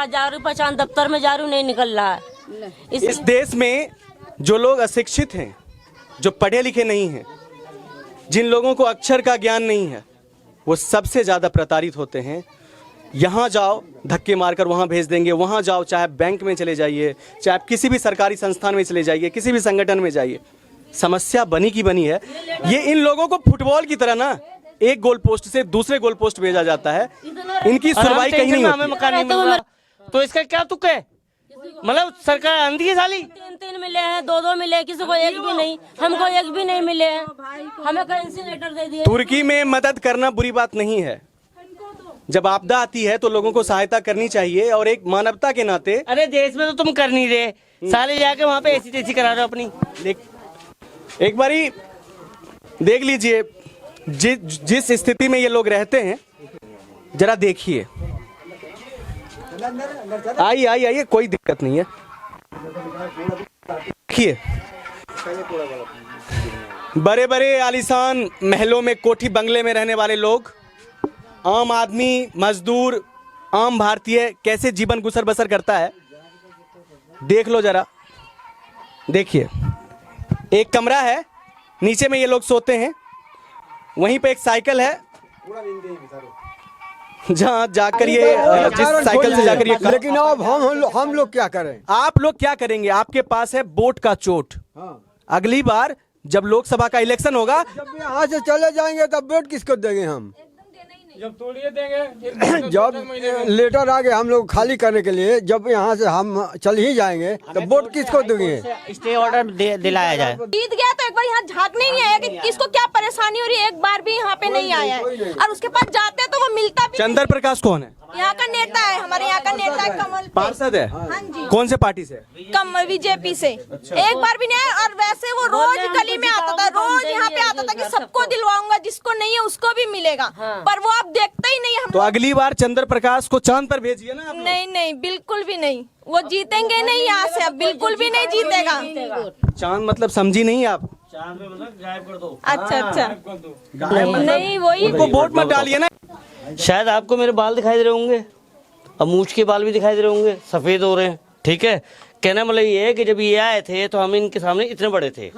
जा रही पहचान दफ्तर में जा रही नहीं निकल रहा है। इस देश में जो लोग अशिक्षित हैं, जो पढ़े लिखे नहीं हैं, जिन लोगों को अक्षर का ज्ञान नहीं है, वो सबसे ज़्यादा प्रताड़ित होते हैं। यहाँ जाओ धक्के मारकर वहाँ भेज देंगे, वहाँ जाओ चाहे बैंक में चले जाइए, चाहे आप किसी भी सरकारी संस्थान में चले जाइए, किसी भी संगठन में जाइए, समस्या बनी की बनी है। ये इन लोगों को फुटबॉल की तरह ना एक गोल पोस्ट से दूसरे गोल पोस्ट भेजा जाता है, इनकी सुनवाई कहीं नहीं होती। मकान नहीं मिल रहा, तो इसका क्या तुक है? मतलब सरकार आंधी है साली। 3 मिले हैं, 2 मिले, किसी को एक भी नहीं, हमको एक भी नहीं मिले हैं, हमें करेंसी लेटर दे दिए। तुर्की में मदद करना बुरी बात नहीं है, जब आपदा आती है तो लोगों को सहायता करनी चाहिए और एक मानवता के नाते। अरे देश में तो तुम कर नहीं रहे, साले जाके वहाँ पे ऐसी तैसी करा रहे हो अपनी। एक बारी देख लीजिए जिस स्थिति में ये लोग रहते हैं, जरा देखिए। आइए कोई दिक्कत नहीं है। देखिए बड़े बड़े आलीशान महलों में, कोठी बंगले में रहने वाले लोग, आम आदमी, मजदूर, आम भारतीय कैसे जीवन गुजर बसर करता है देख लो जरा। देखिए एक कमरा है, नीचे में ये लोग सोते हैं, वहीं पे एक साइकिल है जहाँ जाकर ये जिस साइकिल से जाकर ये। लेकिन अब हम लोग क्या करें? आप लोग क्या करेंगे? आपके पास है वोट का चोट। अगली बार जब लोकसभा का इलेक्शन होगा, जब यहाँ से चले जाएंगे तब वोट किसको देंगे हम? जब तोड़िए देंगे, जब लेटर आ गए हम लोग खाली करने के लिए, जब यहाँ से हम चल ही जाएंगे तो वोट किसको देंगे? स्टे ऑर्डर दिलाया जाए। जीत गया तो एक बार यहाँ झांकने नहीं आया कि किसको क्या परेशानी हो रही है, एक बार भी यहाँ पे नहीं आया है। और उसके पास जाते हैं तो वो मिलता भी। चंद्र प्रकाश कौन है? यहाँ का नेता है, हमारे यहाँ का नेता है कमल। पार्षद है? हाँ जी। कौन से पार्टी से? कमल, बीजेपी से। एक बार भी नहीं आया। और वैसे वो रोज गली में आता था, रोज यहाँ पे आता था कि सबको दिलवाऊंगा, जिसको नहीं है उसको भी मिलेगा। पर वो आप देखते ही नहीं है। तो अगली बार चंद्र प्रकाश को चांद पर भेजिए ना। नहीं, बिल्कुल भी नहीं, वो जीतेंगे नहीं यहाँ से, अब बिल्कुल भी नहीं जीतेगा। चांद मतलब समझी नहीं आप? गायब कर दो। अच्छा नहीं, वही उनको वोट मत डालिए ना। शायद आपको मेरे बाल दिखाई दे रहे होंगे, अब मूछ के बाल भी दिखाई दे रहे होंगे, सफेद हो रहे हैं। ठीक है, कहना मतलब ये है कि जब ये आए थे तो हम इनके सामने इतने बड़े थे।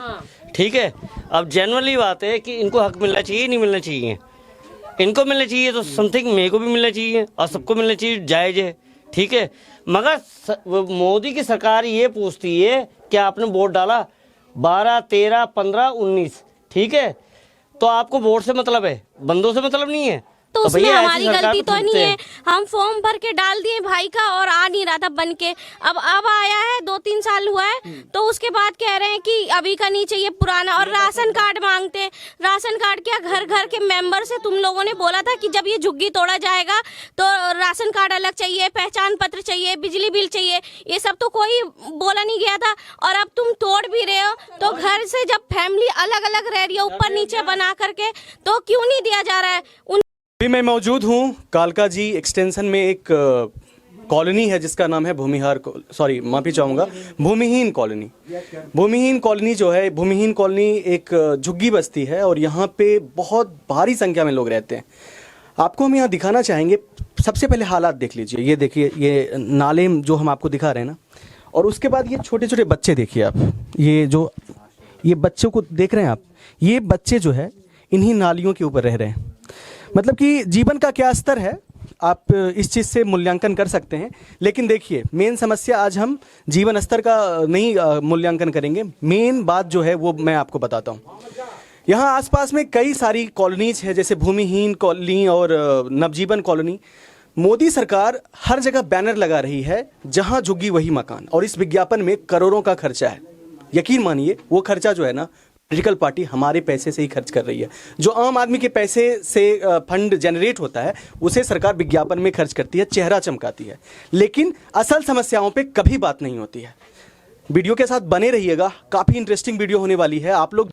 ठीक है, अब जनरली बात है कि इनको हक मिलना चाहिए, नहीं मिलना चाहिए। इनको मिलना चाहिए तो समथिंग मेरे को भी मिलना चाहिए और सबको मिलना चाहिए, जायज है। ठीक है, मगर मोदी की सरकार ये पूछती है कि आपने वोट डाला 12, 13, 15, 19। ठीक है, तो आपको वोट से मतलब है, बंदों से मतलब नहीं है। तो उसमें हमारी गलती तो नहीं है, है। हम फॉर्म भर के डाल दिए भाई का और आ नहीं रहा था बन के। अब आया है, 2-3 साल हुआ है, तो उसके बाद कह रहे हैं कि अभी का नहीं चाहिए, पुराना। और राशन कार्ड मांगते हैं। राशन कार्ड क्या, घर घर के मेंबर से तुम लोगों ने बोला था कि जब ये झुग्गी तोड़ा जाएगा तो राशन कार्ड अलग चाहिए, पहचान पत्र चाहिए, बिजली बिल चाहिए, ये सब तो कोई बोला नहीं गया था। और अब तुम तोड़ भी रहे हो, तो घर से जब फैमिली अलग अलग रह रही है ऊपर नीचे बना करके, तो क्यों नहीं दिया जा रहा है? अभी मैं मौजूद हूँ कालका जी एक्सटेंशन में, एक कॉलोनी है जिसका नाम है माफी चाहूँगा, भूमिहीन कॉलोनी। भूमिहीन कॉलोनी जो है, भूमिहीन कॉलोनी एक झुग्गी बस्ती है और यहाँ पे बहुत भारी संख्या में लोग रहते हैं। आपको हम यहाँ दिखाना चाहेंगे। सबसे पहले हालात देख लीजिए, ये देखिए, ये नाले जो हम आपको दिखा रहे हैं ना, और उसके बाद ये छोटे छोटे बच्चे देखिए आप, ये बच्चों को देख रहे हैं आप, ये बच्चे जो है इन्हीं नालियों के ऊपर रह रहे हैं। मतलब कि जीवन का क्या स्तर है, आप इस चीज़ से मूल्यांकन कर सकते हैं। लेकिन देखिए, मेन समस्या आज हम जीवन स्तर का नहीं मूल्यांकन करेंगे, मेन बात जो है वो मैं आपको बताता हूँ। यहाँ आसपास में कई सारी कॉलोनीज है, जैसे भूमिहीन कॉलोनी और नवजीवन कॉलोनी। मोदी सरकार हर जगह बैनर लगा रही है, जहाँ झुग्गी वही मकान, और इस विज्ञापन में करोड़ों का खर्चा है। यकीन मानिए वो खर्चा जो है ना, पॉलिटिकल पार्टी हमारे पैसे से ही खर्च कर रही है। जो आम आदमी के पैसे से फंड जनरेट होता है, उसे सरकार विज्ञापन में खर्च करती है, चेहरा चमकाती है, लेकिन असल समस्याओं पे कभी बात नहीं होती है। वीडियो के साथ बने रहिएगा, काफ़ी इंटरेस्टिंग वीडियो होने वाली है। आप लोग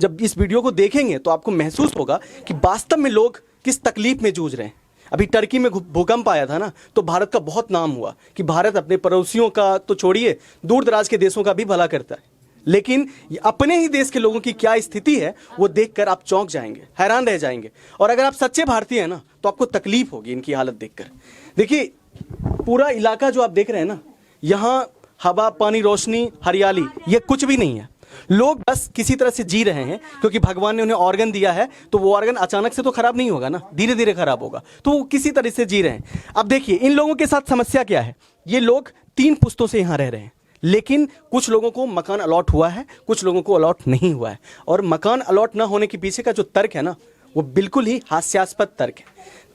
जब इस वीडियो को देखेंगे तो आपको महसूस होगा कि वास्तव में लोग किस तकलीफ में जूझ रहे हैं। अभी टर्की में भूकंप आया था ना, तो भारत का बहुत नाम हुआ कि भारत अपने पड़ोसियों का तो छोड़िए, दूर दराज के देशों का भी भला करता है। लेकिन अपने ही देश के लोगों की क्या स्थिति है वो देखकर आप चौंक जाएंगे, हैरान रह जाएंगे। और अगर आप सच्चे भारतीय हैं ना, तो आपको तकलीफ होगी इनकी हालत देखकर। देखिए, पूरा इलाका जो आप देख रहे हैं ना, यहाँ हवा, पानी, रोशनी, हरियाली, ये कुछ भी नहीं है। लोग बस किसी तरह से जी रहे हैं, क्योंकि भगवान ने उन्हें ऑर्गन दिया है, तो वो ऑर्गन अचानक से तो खराब नहीं होगा ना, धीरे धीरे खराब होगा, तो वो किसी तरह से जी रहे हैं। अब देखिए इन लोगों के साथ समस्या क्या है। ये लोग 3 पुश्तों से यहाँ रह रहे हैं, लेकिन कुछ लोगों को मकान अलॉट हुआ है, कुछ लोगों को अलॉट नहीं हुआ है। और मकान अलॉट ना होने के पीछे का जो तर्क है ना, वो बिल्कुल ही हास्यास्पद तर्क है।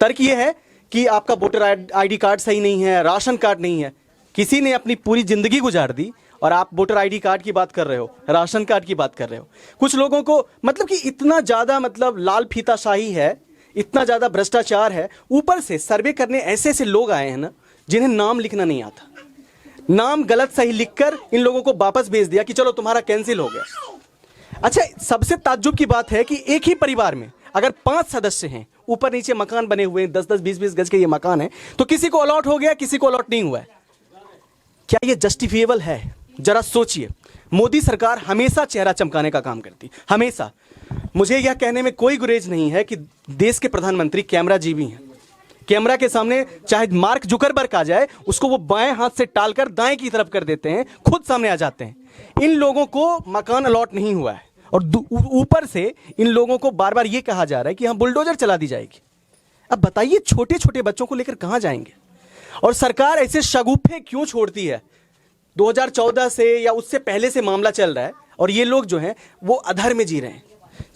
तर्क ये है कि आपका वोटर ID कार्ड सही नहीं है, राशन कार्ड नहीं है। किसी ने अपनी पूरी जिंदगी गुजार दी और आप वोटर ID कार्ड की बात कर रहे हो, राशन कार्ड की बात कर रहे हो। कुछ लोगों को मतलब कि इतना ज़्यादा मतलब लाल फीताशाही है, इतना ज़्यादा भ्रष्टाचार है। ऊपर से सर्वे करने ऐसे ऐसे लोग आए हैं ना, जिन्हें नाम लिखना नहीं आता, नाम गलत सही लिखकर इन लोगों को वापस भेज दिया कि चलो तुम्हारा कैंसिल हो गया। अच्छा, सबसे ताज्जुब की बात है कि एक ही परिवार में अगर 5 सदस्य हैं, ऊपर नीचे मकान बने हुए हैं, 10-10, 20-20 गज के ये मकान है, तो किसी को अलॉट हो गया, किसी को अलॉट नहीं हुआ है। क्या ये जस्टिफिएबल है? जरा सोचिए। मोदी सरकार हमेशा चेहरा चमकाने का काम करती, हमेशा। मुझे यह कहने में कोई गुरेज नहीं है कि देश के प्रधानमंत्री कैमरा जीवी हैं। कैमरा के सामने चाहे मार्क जुकरबर्ग आ जाए, उसको वो बाएं हाथ से टालकर दाएं की तरफ कर देते हैं, खुद सामने आ जाते हैं। इन लोगों को मकान अलॉट नहीं हुआ है और ऊपर से इन लोगों को बार बार ये कहा जा रहा है कि हाँ बुलडोजर चला दी जाएगी। अब बताइए छोटे छोटे बच्चों को लेकर कहाँ जाएंगे? और सरकार ऐसे शगुफे क्यों छोड़ती है? 2014 से या उससे पहले से मामला चल रहा है और ये लोग जो हैं वो अधर में जी रहे हैं।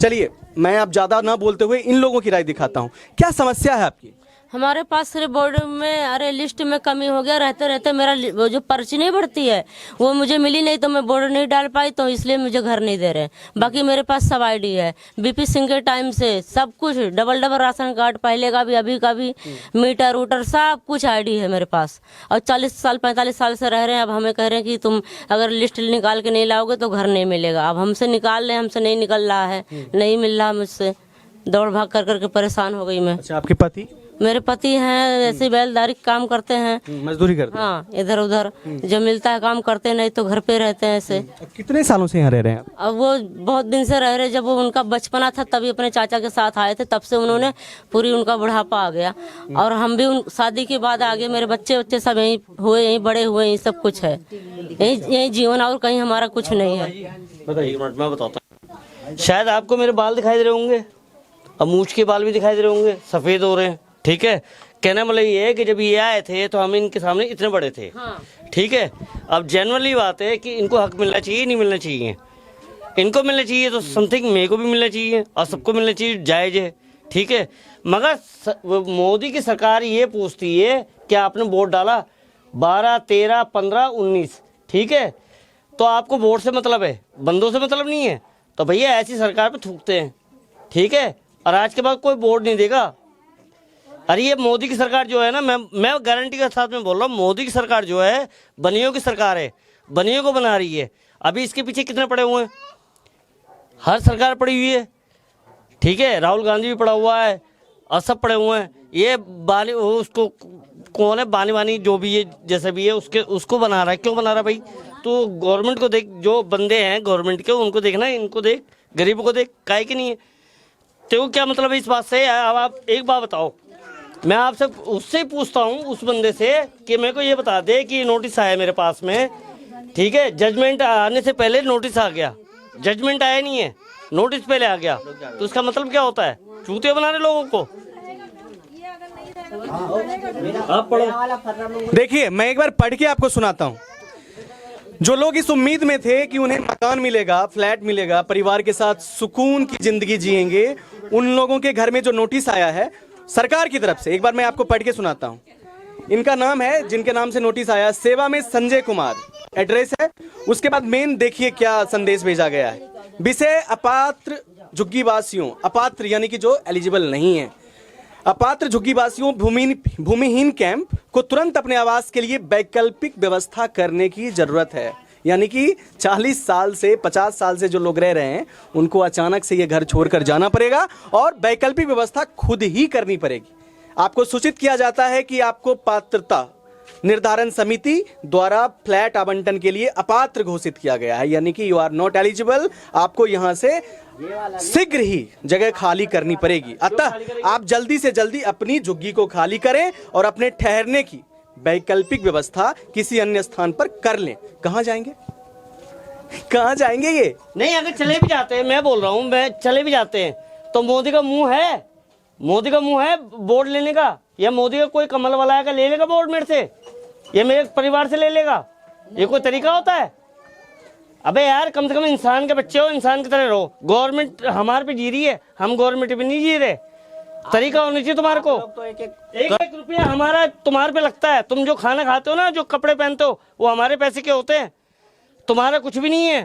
चलिए मैं अब ज़्यादा ना बोलते हुए इन लोगों की राय दिखाता हूँ। क्या समस्या है आपकी? हमारे पास सिर्फ बोर्ड में अरे लिस्ट में कमी हो गया, रहते रहते मेरा वो जो पर्ची नहीं बढ़ती है वो मुझे मिली नहीं, तो मैं बोर्ड नहीं डाल पाई, तो इसलिए मुझे घर नहीं दे रहे। बाकी मेरे पास सब ID है, BP सिंह के टाइम से सब कुछ, डबल राशन कार्ड पहले का भी अभी का भी, मीटर वूटर सब कुछ ID है मेरे पास। और 40 साल 45 साल से रह रहे हैं। अब हमें कह रहे हैं कि तुम अगर लिस्ट निकाल के नहीं लाओगे तो घर नहीं मिलेगा। अब हमसे निकाल लें, हमसे नहीं निकल रहा है, नहीं मिल रहा मुझसे, दौड़ भाग कर करके परेशान हो गई मैं। अच्छा, आपके पति? मेरे पति हैं ऐसे बैलदारी काम करते हैं, मजदूरी करते हैं। हाँ, इधर उधर जब मिलता है काम करते, नहीं तो घर पे रहते हैं ऐसे। कितने सालों से यहाँ रह रहे हैं आप? अब वो बहुत दिन से रह रहे, जब वो उनका बचपना था तभी अपने चाचा के साथ आए थे, तब से उन्होंने पूरी उनका बुढ़ापा आ गया। और हम भी उन शादी के बाद आगे, मेरे बच्चे सब यहीं हुए, यहीं बड़े हुए, यहीं सब कुछ है, यहीं जीवन, और कहीं हमारा कुछ नहीं है। बताइए, 1 मिनट मैं बताता हूँ। शायद आपको मेरे बाल दिखाई दे रहे होंगे, अब मूछ के बाल भी दिखाई दे रहे होंगे, सफ़ेद हो रहे हैं। ठीक है, कहना मतलब ये है कि जब ये आए थे तो हम इनके सामने इतने बड़े थे। ठीक है, अब जनरली बात है कि इनको हक मिलना चाहिए, नहीं मिलना चाहिए। इनको मिलना चाहिए तो समथिंग मेरे को भी मिलना चाहिए और सबको मिलना चाहिए, जायज़ है। ठीक है, मगर मोदी की सरकार ये पूछती है कि आपने वोट डाला 12, 13, 15, 19, ठीक है, तो आपको वोट से मतलब है, बंदों से मतलब नहीं है, तो भैया ऐसी सरकार पे थूकते हैं। ठीक है, और आज के बाद कोई वोट नहीं देगा। अरे ये मोदी की सरकार जो है ना, मैं गारंटी के साथ में बोल रहा हूँ, मोदी की सरकार जो है बनियों की सरकार है, बनियों को बना रही है। अभी इसके पीछे कितने पड़े हुए हैं? हर सरकार पड़ी हुई है। ठीक है, राहुल गांधी भी पड़ा हुआ है और सब पड़े हुए हैं। ये बानी, उसको कौन है, बानी बानी जो भी है, जैसे भी है, उसको बना रहा है। क्यों बना रहा है भाई? तो गवर्नमेंट को देख, जो बंदे हैं गवर्नमेंट के उनको देखना, इनको देख, गरीबों को देख, काहे कि नहीं है? तो क्या मतलब है इस बात से? अब आप एक बात बताओ, मैं आपसे उससे पूछता हूँ, उस बंदे से, कि मेरे को ये बता दे कि नोटिस आया मेरे पास में। ठीक है, जजमेंट आने से पहले नोटिस आ गया, जजमेंट आया नहीं है, नोटिस पहले आ गया, तो उसका मतलब क्या होता है? चूतिया बना रहे लोगों को। आप पढ़ो। देखिए मैं एक बार पढ़ के आपको सुनाता हूँ। जो लोग इस उम्मीद में थे कि उन्हें मकान मिलेगा, फ्लैट मिलेगा, परिवार के साथ सुकून की जिंदगी जिएंगे, उन लोगों के घर में जो नोटिस आया है सरकार की तरफ से, एक बार मैं आपको पढ़ के सुनाता हूँ। इनका नाम है, जिनके नाम से नोटिस आया, सेवा में संजय कुमार, एड्रेस है। उसके बाद मेन देखिए क्या संदेश भेजा गया है। विषय अपात्र झुग्गीवासियों, अपात्र यानी कि जो एलिजिबल नहीं है, अपात्र झुग्गीवासियों भूमिहीन कैंप को तुरंत अपने आवास के लिए वैकल्पिक व्यवस्था करने की जरूरत है। यानी कि 40 साल से 50 साल से जो लोग रह रहे हैं उनको अचानक से ये घर छोड़कर जाना पड़ेगा और वैकल्पिक व्यवस्था खुद ही करनी पड़ेगी। आपको सूचित किया जाता है कि आपको पात्रता निर्धारण समिति द्वारा फ्लैट आवंटन के लिए अपात्र घोषित किया गया है, यानी कि यू आर नॉट एलिजिबल। आपको यहां से शीघ्र ही जगह खाली करनी पड़ेगी। अतः आप जल्दी से जल्दी अपनी झुग्गी को खाली करें और अपने ठहरने की वैकल्पिक व्यवस्था किसी अन्य स्थान पर कर लें। कहाँ जाएंगे, कहाँ जाएंगे ये? नहीं, अगर चले भी जाते हैं, मैं बोल रहा हूँ, मैं चले भी जाते हैं तो मोदी का मुंह है, मोदी का मुंह है बोर्ड लेने का, या मोदी का कोई कमल वाला है का ले लेगा बोर्ड मेरे से, या मेरे परिवार से ले लेगा? ये कोई तरीका होता है? अबे यार, कम से कम इंसान के बच्चे हो, इंसान की तरह रहो। गवर्नमेंट हमारे पे जी रही है, हम गवर्नमेंट पे नहीं जी रहे। तरीका होना चाहिए तुम्हारे को। एक एक रुपया हमारा तुम्हारे पे लगता है। तुम जो खाना खाते हो ना, जो कपड़े पहनते हो, वो हमारे पैसे के होते हैं, तुम्हारा कुछ भी नहीं है।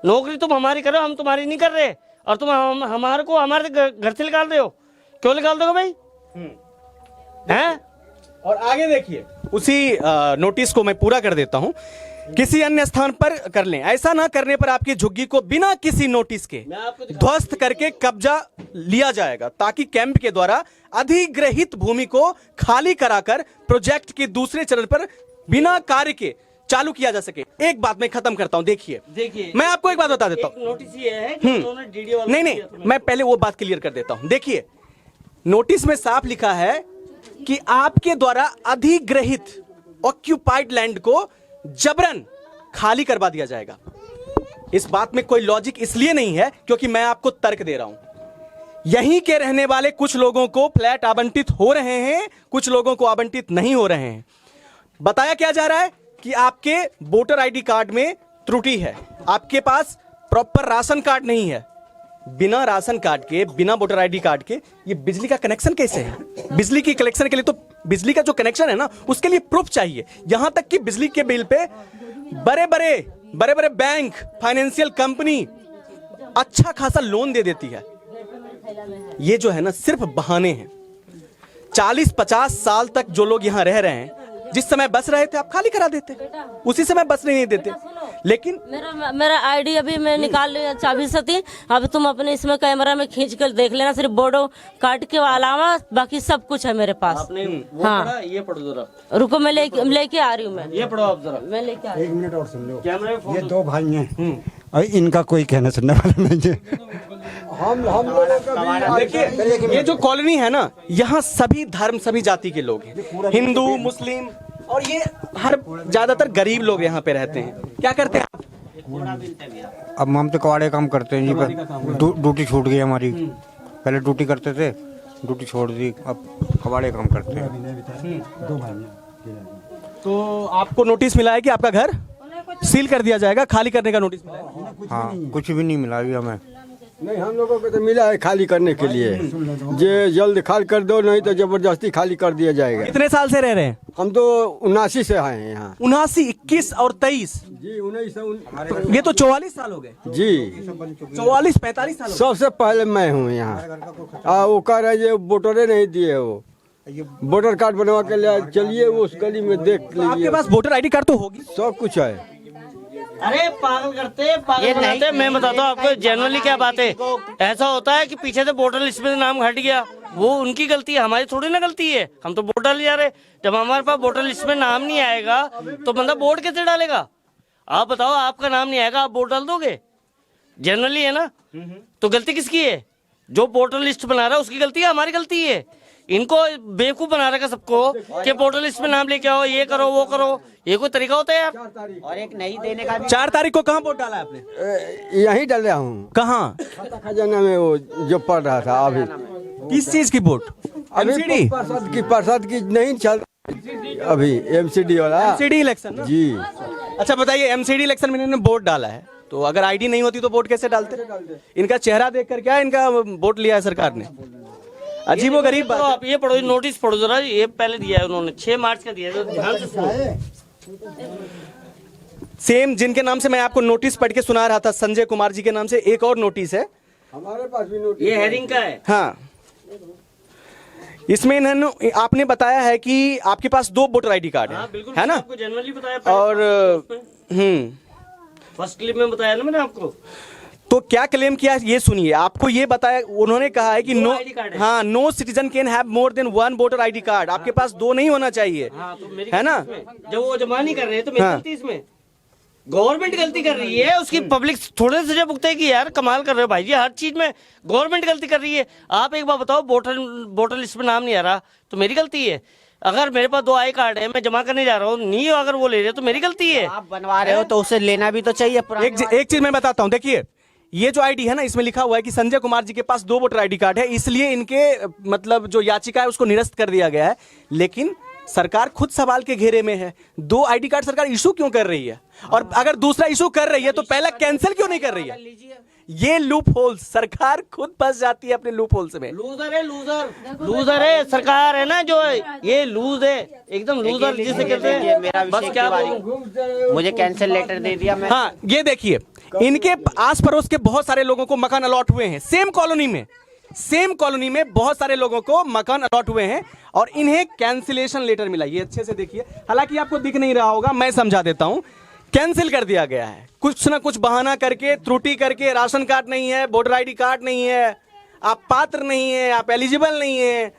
नौकरी तुम हमारी करो, हम तुम्हारी नहीं कर रहे, और तुम हमारे को हमारे घर से निकाल रहे हो। क्यों निकाल दोगे भाई? हैं? और आगे देखिए, उसी नोटिस को मैं पूरा कर देता हूं। किसी अन्य स्थान पर कर लें, ऐसा ना करने पर आपकी झुग्गी को बिना किसी नोटिस के ध्वस्त करके कब्जा लिया जाएगा, ताकि कैंप के द्वारा अधिग्रहित भूमि को खाली कराकर प्रोजेक्ट के दूसरे चरण पर बिना कार्य के चालू किया जा सके। एक बात मैं खत्म करता हूं, देखिए मैं आपको एक बात बता देता हूं। नोटिस ये है कि उन्होंने डीडी वाला नहीं, मैं पहले वो बात क्लियर कर देता हूं। देखिए, नोटिस में साफ लिखा है कि आपके द्वारा अधिग्रहित ऑक्यूपाइड लैंड को जबरन खाली करवा दिया जाएगा। इस बात में कोई लॉजिक इसलिए नहीं है क्योंकि मैं आपको तर्क दे रहा हूं। यहीं के रहने वाले कुछ लोगों को फ्लैट आवंटित हो रहे हैं, कुछ लोगों को आवंटित नहीं हो रहे हैं। बताया क्या जा रहा है कि आपके वोटर आईडी कार्ड में त्रुटि है, आपके पास प्रॉपर राशन कार्ड नहीं है। बिना राशन कार्ड के, बिना वोटर आईडी कार्ड के ये बिजली का कनेक्शन कैसे है? बिजली की कनेक्शन के लिए तो बिजली का जो कनेक्शन है ना, उसके लिए प्रूफ चाहिए। यहां तक कि बिजली के बिल पे बड़े बड़े बैंक, फाइनेंशियल कंपनी अच्छा खासा लोन दे देती है। ये जो है ना, सिर्फ बहाने हैं। 40-50 साल तक जो लोग यहां रह रहे हैं, जिस समय बस रहे थे आप खाली करा देते, उसी समय बस नहीं देते। लेकिन मेरा आईडी अभी मैं निकाल लिया चाबी से थी। अब तुम अपने इसमें कैमरा में खींच कर देख लेना, सिर्फ बोर्डो कार्ड के अलावा बाकी सब कुछ है मेरे पास। आपने वो हाँ। पढ़ा? ये पढ़ो जरा, रुको मैं लेके आ रही हूँ। मैं ये पढ़ो आप जरा, मैं लेके आ रही हूँ। 1 मिनट और सुन लो। कैमरे में ये 2 भाई हैं और इनका कोई कहना सुनने वाला नहीं है। हम लोगों का भी देखिए, ये जो कॉलोनी है ना, यहाँ सभी धर्म, सभी जाति के लोग हैं, हिंदू, मुस्लिम, और ये हर ज्यादातर गरीब लोग यहाँ पे रहते हैं। क्या करते हैं आप? अब हम तो कबाड़े काम करते हैं जी, पर ड्यूटी छूट गई हमारी। पहले ड्यूटी करते थे, ड्यूटी छोड़ दी, अब कबाड़े काम करते हैं। तो आपको नोटिस मिला है कि आपका घर सील कर दिया जाएगा, खाली करने का नोटिस मिला है? हाँ, कुछ भी नहीं मिला अभी हमें। नहीं, हम लोगों को तो मिला है खाली करने के लिए। जे जल्द खाली कर दो, नहीं तो जबरदस्ती खाली कर दिया जाएगा। कितने साल से रह रहे हैं? हम तो 79 से आए हैं यहाँ। 79, 21 और 23 जी, 19 ये तो 44 साल हो गए। जी, 44-45 साल हो सबसे पहले मैं हूँ यहाँ। वो कह रहे हैं वोटरे नहीं दिए, वो वोटर कार्ड बनवा के ले चलिए, वो उस गली में देख गए। आपके लीजिए, पास वोटर आईडी कार्ड तो होगी? सब कुछ है। अरे पागल करते, पागल बनाते। मैं बताता हूँ आपको जनरली क्या बात है। ऐसा होता है कि पीछे से वोटर लिस्ट में नाम हट गया, वो उनकी गलती है, हमारी थोड़ी ना गलती है। हम तो वोट डाले जा रहे। जब हमारे पास वोटर लिस्ट में नाम नहीं आएगा तो बंदा वोट कैसे डालेगा? आप बताओ, आपका नाम नहीं आएगा, आप वोट डाल दोगे? जनरली है ना। तो गलती किसकी है? जो वोटर लिस्ट बना रहा है उसकी गलती है, हमारी गलती है। इनको बेवकूफ बना रखा सबको कि वोटर लिस्ट में नाम लेके आओ, ये करो, वो करो। ये कोई तरीका होता है यार? और एक नई देने का 4 तारीख को कहाँ वोट डाला है आपने? यहीं डाला हूँ। कहाँ? खाता खजाना में वो जो पढ़ रहा था अभी। किस चीज की वोट? अभी प्रसाद की नहीं चल अभी, एमसीडी वाला। एमसीडी इलेक्शन ना? जी। अच्छा बताइए, एमसीडी इलेक्शन में इन्होंने वोट डाला है, तो अगर आईडी नहीं होती तो वोट कैसे डालते? इनका चेहरा देख कर क्या इनका वोट लिया है सरकार ने? अजीबो गरीब बात। आप ये पढ़ो, नोटिस पढ़ो जरा। ये पहले दिया है उन्होंने, 6 मार्च का दिया है, तो ध्यान से सुनो। सेम जिनके नाम से मैं आपको नोटिस पढ़ के सुना रहा था, संजय कुमार जी के नाम से एक और नोटिस है। हमारे पास भी नोटिस। ये हेरिंग का है। हाँ, इसमें इन्होंने आपने बताया है कि आपके पास 2 वोटर आईडी कार्ड हाँ, है, बिल्कुल, है ना? आपको जनरली बताया। और फर्स्ट क्लिप में बताया ना मैंने आपको। तो क्या क्लेम किया ये सुनिए। आपको ये बताया, उन्होंने कहा है कि नो, ID कार्ड है। हाँ, no citizen can have more than 1 voter ID card. आपके पास 2 नहीं होना चाहिए, हाँ, तो मेरी है ना? जब वो जमा नहीं कर रहे तो मेरी हाँ। गलती इसमें। गवर्नमेंट गलती कर रही है, उसकी पब्लिक थोड़े से भुगते कि यार कमाल कर रहे हो भाई जी, हर चीज में गवर्नमेंट गलती कर रही है। आप एक बार बताओ, वोटर लिस्ट में नाम नहीं आ रहा तो मेरी गलती है? अगर मेरे पास 2 आई कार्ड है, मैं जमा करने जा रहा हूँ, नहीं अगर वो ले रहे तो मेरी गलती है। आप बनवा रहे हो तो उसे लेना भी तो चाहिए पुराने एक चीज मैं बताता हूं, देखिए ये जो आईडी है ना, इसमें लिखा हुआ है कि संजय कुमार जी के पास 2 वोटर आईडी कार्ड है, इसलिए इनके मतलब जो याचिका है उसको निरस्त कर दिया गया है। लेकिन सरकार खुद सवाल के घेरे में है, 2 आईडी कार्ड सरकार इशू क्यों कर रही है? और अगर दूसरा इशू कर रही है तो पहला कैंसिल क्यों नहीं कर रही है? ये लूप होल्स, सरकार खुद फंस जाती है अपने लूप होल्स में। लूजर है, लूजर है सरकार है ना, जो है ये लूज है, एकदम लूजर जिसे कहते हैं। मेरा बस विषय क्या के बोलूं? बारे मुझे कैंसिल लेटर दे दिया। मैं हाँ, ये देखिए इनके आस पड़ोस के बहुत सारे लोगों को मकान अलॉट हुए हैं, सेम कॉलोनी में बहुत सारे लोगों को मकान अलॉट हुए हैं और इन्हें कैंसिलेशन लेटर मिला। ये अच्छे से देखिए, हालांकि आपको दिख नहीं रहा होगा, मैं समझा देता हूं। कैंसिल कर दिया गया है, कुछ ना कुछ बहाना करके, त्रुटि करके, राशन कार्ड नहीं है, वोटर आईडी कार्ड नहीं है, आप पात्र नहीं है, आप एलिजिबल नहीं है।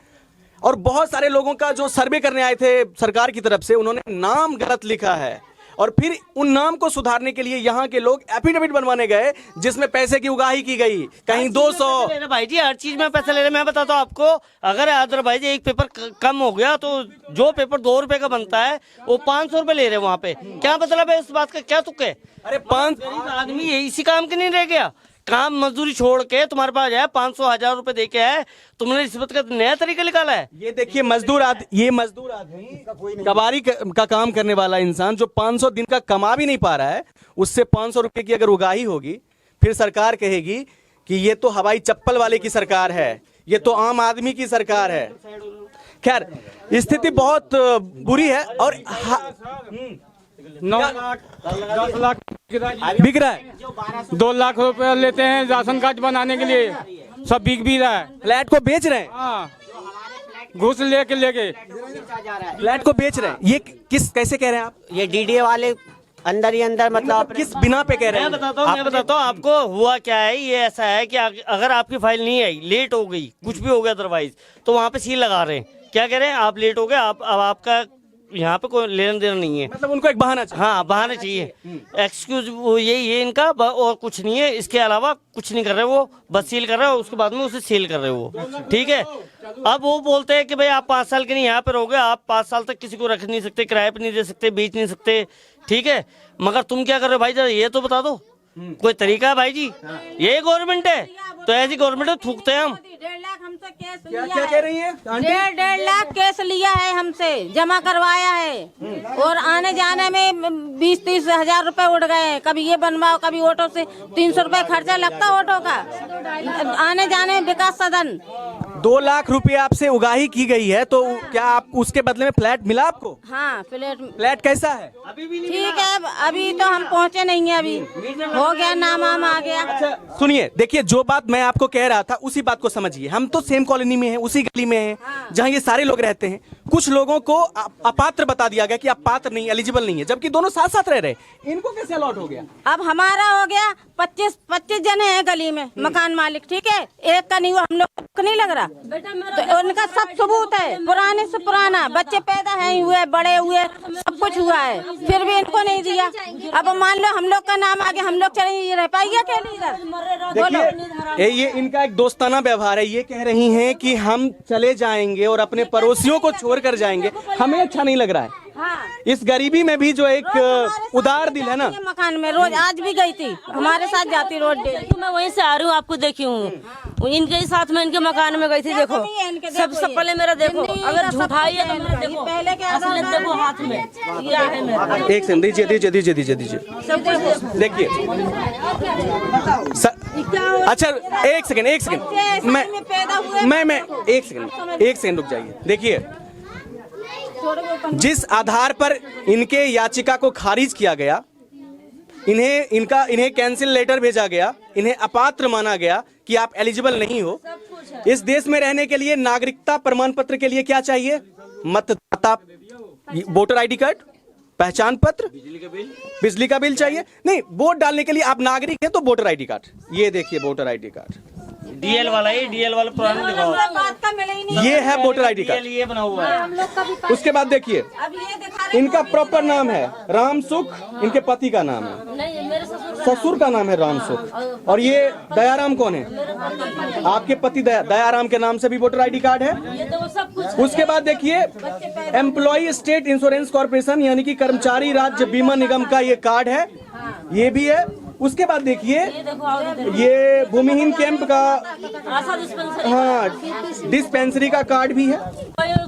और बहुत सारे लोगों का जो सर्वे करने आए थे सरकार की तरफ से, उन्होंने नाम गलत लिखा है और फिर उन नाम को सुधारने के लिए यहाँ के लोग एफिडेविट बनवाने गए जिसमें पैसे की उगाही की गई, कहीं 200। भाई जी हर चीज में पैसे ले रहे। मैं बताता हूँ आपको, अगर अदरवाइज एक पेपर कम हो गया तो जो पेपर 2 रुपए का बनता है वो 500 रुपए ले रहे हैं वहाँ पे। क्या मतलब है इस बात का, क्या तुक है? अरे 5 आदमी इसी काम के नहीं रह गया, काम मजदूरी छोड़ के तुम्हारे पास है 500-1000 रुपए दे के है, तुमने रिश्वत का नया तरीका निकाला है। ये देखिए मजदूर आदमी कबाड़ी का काम करने वाला इंसान जो 500 दिन का कमा भी नहीं पा रहा है, उससे 500 रुपए की अगर उगाही होगी, फिर सरकार कहेगी कि ये तो हवाई चप्पल वाले की सरकार है, ये तो आम आदमी की सरकार है। खैर स्थिति बहुत बुरी है और 9 लाख 10 लाख बिक रहा है। 2 लाख रुपए लेते हैं राशन कार्ड बनाने के लिए, सब बिक भी रहा है। फ्लैट को बेच रहे हैं, हाँ, घूस लेके फ्लैट को बेच रहे हैं। ये कैसे कह रहे हैं आप? ये डीडीए वाले अंदर ही अंदर मतलब किस बिना पे कह रहे हैं? मैं बताता हूँ आपको हुआ क्या है। ये ऐसा है कि अगर आपकी फाइल नहीं आई, लेट हो गई, कुछ भी हो गया अदरवाइज, तो वहाँ पे सील लगा रहे हैं। क्या कह रहे हैं, आप लेट हो गए, अब आपका यहाँ पे कोई लेना देना नहीं है। मतलब उनको एक बहाना चाहिए। हाँ, बहाना चाहिए, एक्सक्यूज वो यही है इनका, और कुछ नहीं है। इसके अलावा कुछ नहीं कर रहे वो, बस सील कर रहे हो, उसके बाद में उसे सील कर रहे हो, ठीक है। अब वो बोलते हैं कि भाई आप 5 साल के नहीं यहाँ पे रहोगे, आप 5 साल तक किसी को रख नहीं सकते, किराए पे नहीं दे सकते, बेच नहीं सकते, ठीक है। मगर तुम क्या कर रहे हो भाई, जरा ये तो बता दो, कोई तरीका है भाई जी? ये गवर्नमेंट है तो ऐसी गवर्नमेंट थूकते हैं हम। 1.5 लाख हमसे केस क्या लिया क्या है। कह रही है? 1.5 लाख केस लिया है हमसे, जमा करवाया है और आने जाने में 20-30 हजार रुपए उड़ गए। कभी ये बनवाओ, कभी ऑटो से 300 रुपए खर्चा लगता ऑटो का, आने जाने में विकास सदन। 2 लाख रुपए आपसे उगाही की गई है, तो क्या आप उसके बदले में फ्लैट मिला आपको? हाँ, फ्लैट कैसा है? ठीक है, अभी तो हम पहुँचे नहीं है, अभी हो गया, नाम आ गया। सुनिए, देखिए जो बात मैं आपको कह रहा था उसी बात को समझिए। हम तो सेम कॉलोनी में हैं, उसी गली में हैं, जहां ये सारे लोग रहते हैं। कुछ लोगों को अपात्र बता दिया गया कि आप पात्र नहीं, एलिजिबल नहीं है, जबकि दोनों साथ साथ रह रहे। इनको कैसे अलॉट हो गया? अब हमारा हो गया 25 जने हैं गली में मकान मालिक, ठीक है, एक का नहीं हुआ, हम लोग को नहीं लग रहा। तो उनका सब सबूत है, पुराने से पुराना, बच्चे पैदा है हुए, बड़े हुए, सब कुछ हुआ है, फिर भी इनको नहीं दिया। अब मान लो हम लोग का नाम आ गया, हम लोग चले रह पाएंगे अकेले इधर? देखिए ये इनका एक दोस्ताना व्यवहार है। ये कह रही हैं कि हम चले जाएंगे और अपने पड़ोसियों को छोड़ कर जाएंगे, हमें अच्छा नहीं लग रहा है। हाँ। इस गरीबी में भी जो एक उदार दिल है ना, मकान में रोज, आज भी गई थी हमारे साथ जाती रोज डेली। मैं वहीं से आ रही हूँ, आपको देखी हूँ, इनके ही साथ में इनके मकान में गई थी। देखो सबसे पहले मेरा देखो, अगर झूठाई है तो मेरा देखो, पहले क्या असलियत देखो हाथ में क्या है मेरा। एक सेकंड दीजिए सब कुछ देखिए। अच्छा एक सेकंड मैं एक सेकंड रुक जाइए। देखिए जिस आधार पर इनके याचिका को खारिज किया गया, इन्हें कैंसिल लेटर भेजा गया, इन्हें अपात्र माना गया कि आप एलिजिबल नहीं हो। इस देश में रहने के लिए नागरिकता प्रमाण पत्र के लिए क्या चाहिए? मतदाता, वोटर आईडी कार्ड, पहचान पत्र, बिजली का बिल चाहिए। नहीं, वोट डालने के लिए आप नागरिक हैं तो वोटर आईडी कार्ड। ये देखिए वोटर आईडी कार्ड, डीएल वाला, ये डीएल वाला पुराना दिखाओ, ये है वोटर आईडी कार्ड, ये बना हुआ है। उसके बाद देखिए इनका प्रॉपर नाम है राम सुख, इनके पति का नाम है। नहीं, मेरे ससुर ससुर का नाम है रामसुख। और ये दयाराम कौन है? आपके पति दयाराम के नाम से भी वोटर आईडी कार्ड है। ये तो वो सब कुछ उसके बाद देखिए एम्प्लॉय स्टेट इंश्योरेंस कॉर्पोरेशन यानी कि कर्मचारी राज्य बीमा निगम का ये कार्ड है, ये भी है। उसके बाद देखिए ये भूमिहीन कैंप का आशा डिस्पेंसरी, हाँ डिस्पेंसरी का कार्ड भी है।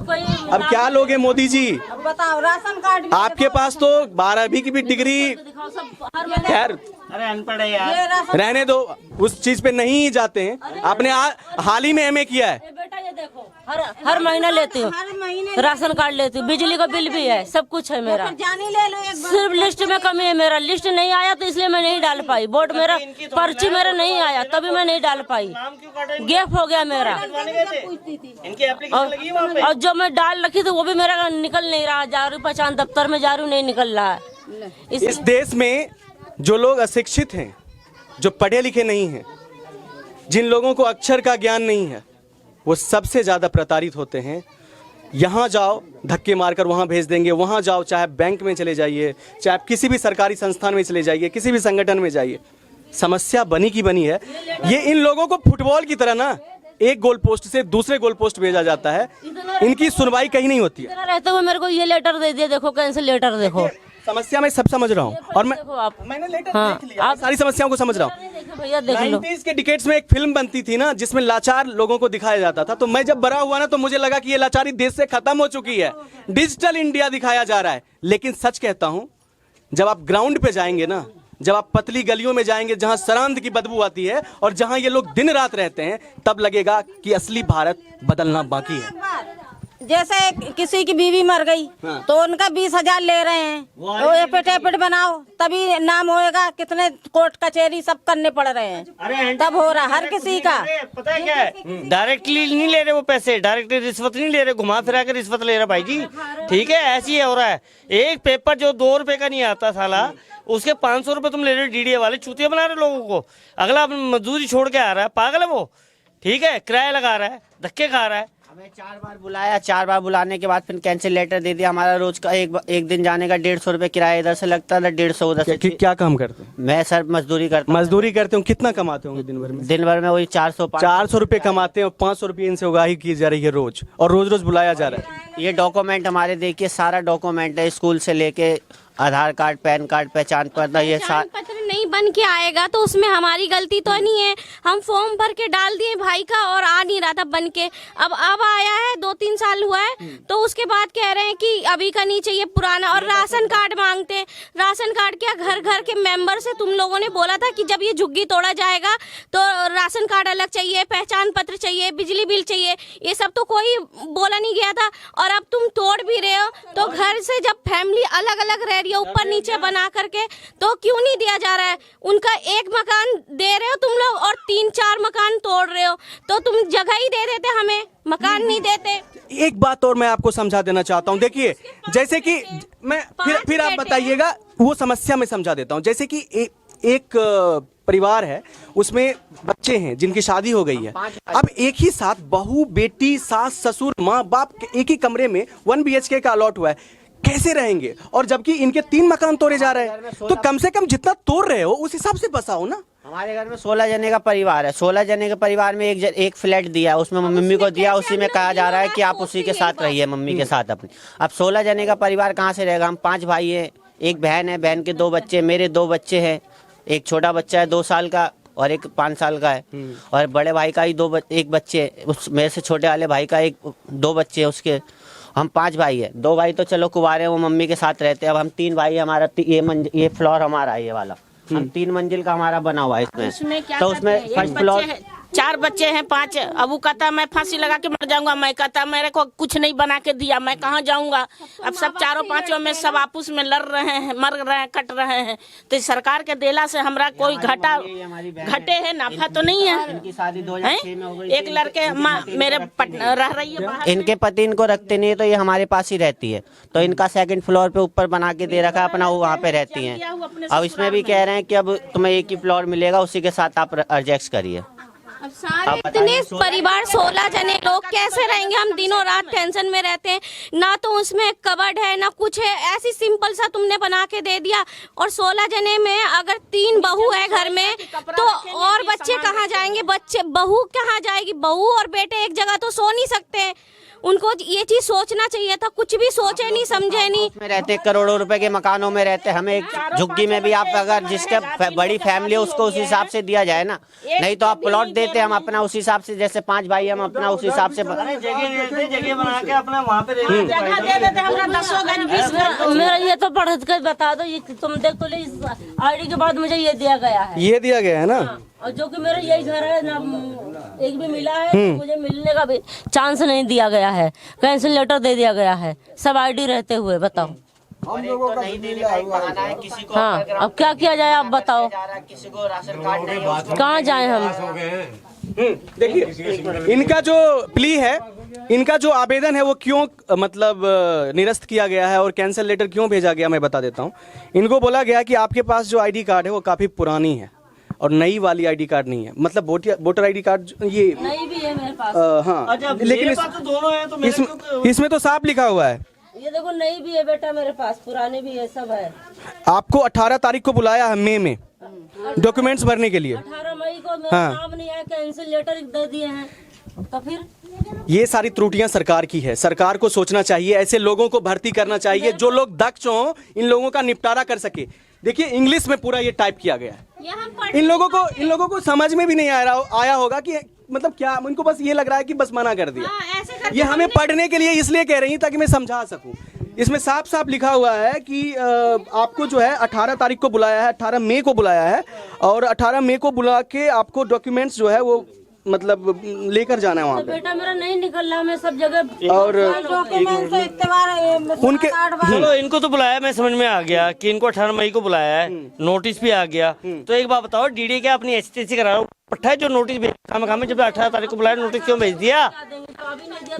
कोई अब क्या लोगे मोदी जी? अब बताओ राशन कार्ड भी आपके पास तो 12वीं की भी डिग्री, दिखाओ सब हर महीने। खैर अरे अनपढ़ है यार। ये राशन रहने दो, उस चीज पे नहीं ही जाते हैं। आपने हाल ही में एमए किया है। ये बेटा ये देखो हर महीना लेती हूँ, हर महीने राशन कार्ड लेती हूँ, बिजली का बिल भी है, सब कुछ है मेरा। जानी ले लो एक बार। सिर्फ लिस्ट में कमी है, मेरा लिस्ट नहीं आया तो इसलिए मैं नहीं डाल पाई वोट। मेरा पर्ची मेरा नहीं आया तभी मैं नहीं डाल पाई, नाम क्यों काटा? गैप हो गया मेरा। इनकी एप्लीकेशन लगी है वहाँ पे। और जो मैं डाल रखी थी वो भी मेरा निकल नहीं रहा, जा रही पहचान दफ्तर में जा रही हूँ, नहीं निकल रहा है। इस देश में जो लोग अशिक्षित हैं, जो पढ़े लिखे नहीं हैं, जिन लोगों को अक्षर का ज्ञान नहीं है, वो सबसे ज्यादा प्रताड़ित होते हैं। यहाँ जाओ धक्के मारकर वहाँ भेज देंगे, वहाँ जाओ चाहे बैंक में चले जाइए, चाहे आप किसी भी सरकारी संस्थान में चले जाइए, किसी भी संगठन में जाइए, समस्या बनी की बनी है। ये इन लोगों को फुटबॉल की तरह ना एक गोल पोस्ट से दूसरे गोल पोस्ट भेजा जाता है, इनकी सुनवाई कहीं नहीं होती है। इतना रहते हुए मेरे को ये लेटर दे दिया, देखो कैंसिल लेटर देखो। समस्या मैं सब समझ रहा हूँ और देखो आप, मैंने लेटर हाँ, देख लिया, आप सारी समस्याओं को समझ रहा हूँ। देखो भैया देख लो। 90s के डिकेट्स में एक फिल्म बनती थी ना जिसमें लाचार लोगों को दिखाया जाता था, तो मैं जब बड़ा हुआ ना तो मुझे लगा कि ये लाचारी देश से खत्म हो चुकी है, डिजिटल इंडिया दिखाया जा रहा है। लेकिन सच कहता हूं, जब आप ग्राउंड पे जाएंगे ना, जब आप पतली गलियों में जाएंगे जहां सरांध की बदबू आती है और जहां ये लोग दिन रात रहते हैं, तब लगेगा कि असली भारत बदलना बाकी है। जैसे किसी की बीवी मर गई तो उनका 20,000 ले रहे हैं, वो एफिडेविट बनाओ तभी नाम होएगा, कितने कोर्ट कचहरी सब करने पड़ रहे हैं, तब हो रहा हर किसी का। पता है क्या है, डायरेक्टली नहीं ले रहे वो पैसे, डायरेक्टली रिश्वत नहीं ले रहे, घुमा फिरा कर रिश्वत ले रहा भाई जी। ठीक है, ऐसी हो रहा है। एक पेपर जो 2 रुपए का नहीं आता साला, उसके 500 रुपए तुम ले रहे हो। डीडीए वाले चूतिया बना रहे लोगों को। अगला मजदूरी छोड़ के आ रहा है, पागल है वो। ठीक है, किराया लगा रहा है, धक्के खा रहा है। हमें 4 बार बुलाया, 4 बार बुलाने के बाद फिर कैंसिल लेटर दे दिया। हमारा रोज का एक दिन जाने का 150 रुपए किराया इधर से लगता था, 150 उधर से। क्या काम करते हैं? मैं सर मजदूरी करता हूँ। मजदूरी करते हो? कितना कमाते होंगे दिन भर में? दिन भर में वही 400 रुपए कमाते हैं और 500 रुपए इनसे उगाही की जा रही है रोज, और रोज रोज बुलाया जा रहा है। ये डॉक्यूमेंट हमारे देखिए, सारा डॉक्यूमेंट है, स्कूल से लेके आधार कार्ड, पैन कार्ड, पहचान पत्र, ये पहचान पत्र नहीं बन के आएगा तो उसमें हमारी गलती तो नहीं है। हम फॉर्म भर के डाल दिए भाई का और आ नहीं रहा था बन के। अब आया है, 2-3 साल हुआ है, तो उसके बाद कह रहे हैं कि अभी का नहीं चाहिए, पुराना। और राशन कार्ड मांगते हैं। राशन कार्ड क्या, घर घर के मेंबर से तुम लोगों ने बोला था कि जब ये झुग्गी तोड़ा जाएगा तो राशन कार्ड अलग चाहिए, पहचान पत्र चाहिए, बिजली बिल चाहिए, ये सब तो कोई बोला नहीं गया था। और अब तुम तोड़ भी रहे हो, तो घर से जब फैमिली अलग अलग रह ऊपर नीचे बना करके, तो क्यों नहीं दिया जा रहा है? उनका एक मकान दे रहे हो तुम लोग और 3-4 मकान तोड़ रहे हो, तो तुम जगह ही दे देते, हमें मकान नहीं देते। एक बात और मैं आपको समझा देना चाहता हूं। देखिए, जैसे कि मैं फिर आप बताइएगा, वो समस्या में समझा देता हूं। जैसे कि एक परिवार है, उसमें बच्चे हैं जिनकी शादी हो गई है। अब एक ही साथ बहू, बेटी, सास, ससुर, माँ बाप एक ही कमरे में 1 BHK का अलॉट हुआ है, कैसे रहेंगे? और जबकि इनके 3 मकान तोड़े जा रहे हैं, तो कम से कम जितना तोड़ रहे हो उस हिसाब से बसाओ ना। हमारे घर में 16 जने का परिवार है। 16 जने के परिवार में एक फ्लैट दिया, उसमें मम्मी को दिया, उसी में कहा जा रहा है कि आप उसी के साथ रहिए, मम्मी के साथ अपनी। अब 16 जने का परिवार कहाँ से रहेगा? हम 5 भाई हैं, एक बहन है, बहन के 2 बच्चे, मेरे 2 बच्चे हैं, एक छोटा बच्चा है 2 साल का और एक 5 साल का है, और बड़े भाई का ही एक बच्चे, उस मेरे से छोटे वाले भाई का 2 बच्चे है उसके। हम 5 भाई है, 2 भाई तो चलो कुंवारे हैं, वो मम्मी के साथ रहते हैं। अब हम 3 भाई, हमारा ये फ्लोर हमारा है, ये वाला हम 3 मंजिल का हमारा बना हुआ है इसमें। तो उसमें फर्स्ट फ्लोर 4 बच्चे हैं, 5। अब वो कहता मैं फांसी लगा के मर जाऊंगा, मैं कहता मेरे को कुछ नहीं बना के दिया, मैं कहाँ जाऊंगा? अब सब 4-5 में सब आपस में लड़ रहे हैं, मर रहे हैं, कट रहे हैं। तो सरकार के देला से हमरा कोई घटे है, नाफा तो नहीं है। इनकी शादी 2006 में हो गई। एक लड़के मेरे रह रही है बाहर। इनके पति इनको रखते नहीं है, तो ये हमारे पास ही रहती है। तो इनका 2nd फ्लोर पे ऊपर बना के दे रखा है अपना, वो वहाँ पे रहती हैं। अब इसमें भी कह रहे हैं कि अब तुम्हें एक ही फ्लोर मिलेगा, उसी के साथ आप एडजस्ट करिए। अब सारे इतने परिवार 16 जने लोग कैसे रहेंगे? हम दिनों रात टेंशन में रहते हैं, ना तो उसमें कबर्ड है ना कुछ है, ऐसी सिंपल सा तुमने बना के दे दिया। और 16 जने में अगर 3 बहू है घर में तो और बच्चे कहाँ जाएंगे? बच्चे बहू कहाँ जाएगी? बहू और बेटे एक जगह तो सो नहीं सकते हैं। उनको ये चीज सोचना चाहिए था, कुछ भी सोचे नहीं समझे नहीं। में रहते करोड़ों रुपए के मकानों में रहते, हमें एक झुग्गी में भी आप अगर जिसके बड़ी फैमिली है उसको उस हिसाब से दिया जाए ना, नहीं तो आप प्लॉट देते हम अपना उस हिसाब से, जैसे 5 भाई हम अपना उस हिसाब से जगह बना के अपना वहाँ पे जगह दे देते हमरा 10 गज 20 गज। मेरा ये तो पढ़ कर बता दो, ये तुम देख तो ले, इस आईडी के बाद मुझे ये दिया गया है, ये दिया गया है ना। और जो कि मेरा यही घर है ना, एक भी मिला है तो मुझे मिलने का भी चांस नहीं दिया गया है, कैंसिल लेटर दे दिया गया है सब आईडी रहते हुए। बताओ हम लोगों का नहीं देने का एक बहाना है, किसी को हाँ, अब क्या किया जाए आप बताओ, किसी को राशन कार्ड नहीं है, कहाँ जाए हम? देखिए इनका जो प्ली है, इनका जो आवेदन है वो क्यों मतलब निरस्त किया गया है और कैंसिल लेटर क्यों भेजा गया, मैं बता देता हूँ। इनको बोला गया कि आपके पास जो आईडी कार्ड है वो काफ़ी पुरानी है और नई वाली आईडी कार्ड नहीं है, मतलब वोटर आईडी कार्ड ये नहीं भी है मेरे पास। हाँ, लेकिन दोनों है तो इसमें तो साफ लिखा हुआ है, ये देखो नई भी है बेटा मेरे पास, पुराने भी है, सब है। आपको 18 तारीख को बुलाया है मई में डॉक्यूमेंट्स भरने के लिए। 18 मई को मेरा हाँ। नाम नहीं आया, कैंसिल लेटर दे दिए हैं, तो फिर ये सारी त्रुटियां सरकार की है। सरकार को सोचना चाहिए, ऐसे लोगों को भर्ती करना चाहिए जो लोग दक्ष हों, इन लोगों का निपटारा कर सके। देखिए इंग्लिश में पूरा ये टाइप किया गया है। इन लोगों को समझ में भी नहीं आया होगा कि मतलब क्या, उनको बस ये लग रहा है कि बस मना कर दिया। ये हमें पढ़ने के लिए इसलिए कह रही है ताकि मैं समझा सकूं। इसमें साफ साफ लिखा हुआ है कि आपको जो है 18 तारीख को बुलाया है, 18 मई को बुलाया है और 18 मई को बुला के आपको डॉक्यूमेंट्स जो है वो मतलब लेकर जाना है वहाँ पे। बेटा मेरा नहीं निकल रहा, मैं सब जगह और उनके चलो इनको तो बुलाया, मैं समझ में आ गया कि इनको 18 मई को बुलाया है, नोटिस भी आ गया। तो एक बात बताओ, डीडी क्या अपनी एचटीसी करा रहा हूँ पट्टा है जो नोटिस खामे जब 18 तारीख को बुलाया नोटिस क्यों भेज दिया?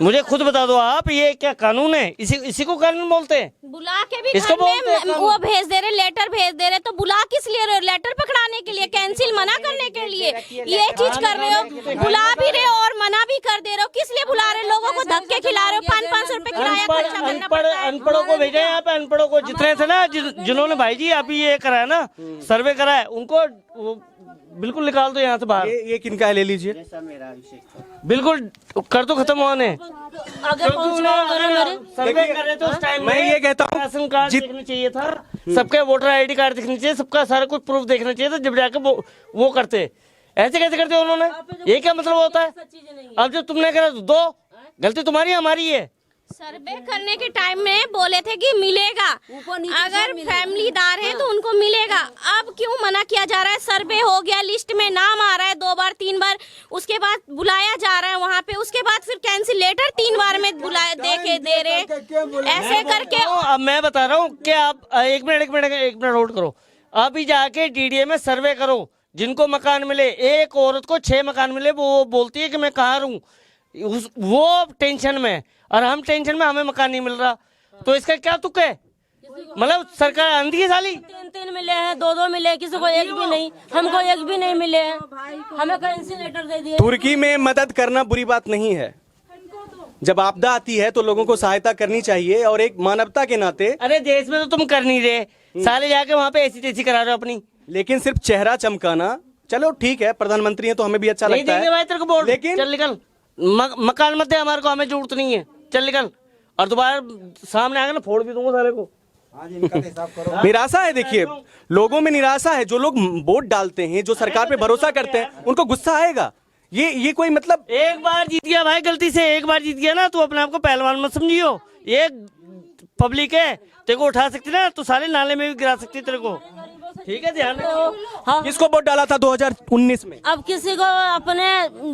मुझे खुद बता दो आप, ये क्या कानून है? इसी को कानून बोलते हैं? बुला के भी इसको घर में वो भेज दे रहे, लेटर भेज दे रहे, तो बुला किस लिए रहे हो? लेटर पकड़ाने के लिए, कैंसिल मना करने के लिए ये चीज कर रहे हो? बुला भी रहे हो और मना भी कर दे रहे हो, किस लिए बुला रहे हो? लोगों को धक्के खिला रहे हो, 500 रुपए किराया खर्चा करना पड़ता है। अनपढ़ों को भेजा है यहाँ पे, अनपढ़ों को जितने थे ना, जिन्होंने भाई जी अभी ये कराया ना, सर्वे कराया, उनको बिल्कुल निकाल दो यहाँ से बाहर। ये किनका है, ले लीजिए। बिल्कुल कर दो खत्म होने। आगे पहुंचना मेरे सर्वे कर रहे थे उस टाइम मैं ये कहता हूँ, राशन कार्ड देखना चाहिए था, सबका वोटर आईडी कार्ड देखना चाहिए, सबका सारा कुछ प्रूफ देखना चाहिए था, जब जाके वो करते। ऐसे कैसे करते उन्होंने? ये क्या मतलब होता है? अब जो तुमने करा दो, गलती तुम्हारी हमारी है। सर्वे करने के टाइम में बोले थे कि मिलेगा, अगर फैमिलीदार है तो उनको मिलेगा। अब क्यों मना किया जा रहा है? सर्वे हो गया, लिस्ट में नाम आ रहा है 2 बार 3 बार, उसके बाद बुलाया जा रहा है वहाँ पे, उसके बाद फिर कैंसिल लेटर 3 बार में बुलाया दे रहे, ऐसे करके। अब मैं बता रहा हूँ कि आप एक मिनट नोट करो। अभी जाके डीडीए में सर्वे करो, जिनको मकान मिले, एक औरत को 6 मकान मिले, वो बोलती है कि मैं कहाँ रहूँ, वो टेंशन में, और हम टेंशन में, हमें मकान नहीं मिल रहा। तो इसका क्या तुक है? मतलब सरकार आंधी है साली। 3 मिले हैं, 2 मिले, किसी को एक भी नहीं, हमको एक भी नहीं मिले हैं, हमें कैंसिल लेटर दे दिए। तुर्की में मदद करना बुरी बात नहीं है, जब आपदा आती है तो लोगों को सहायता करनी चाहिए और एक मानवता के नाते। अरे देश में तो तुम कर नहीं रहे, साले जाके वहाँ पे ऐसी तैसी करा रहे हो अपनी। लेकिन सिर्फ चेहरा चमकाना, चलो ठीक है, प्रधानमंत्री है तो हमें भी अच्छा लगता है, भाई तेरे को बोल, लेकिन चल निकल, मकान मत दे हमारे को, हमें जरूरत नहीं है, चल निकल। और दोबारा सामने आएगा ना फोड़ भी दूंगा साले को। निराशा है, देखिए लोगों में निराशा है। जो लोग वोट डालते हैं, जो सरकार पे भरोसा करते हैं, उनको गुस्सा आएगा। ये कोई मतलब, एक बार जीत गया भाई, गलती से एक बार जीत गया ना, तो अपने आप को पहलवान मत समझियो। ये पब्लिक है, तेरे को उठा सकती ना, तो साले नाले में भी गिरा सकती तेरे को। ठीक है, ध्यान रखो। हाँ, किसको वोट डाला था 2019 में? अब किसी को अपने,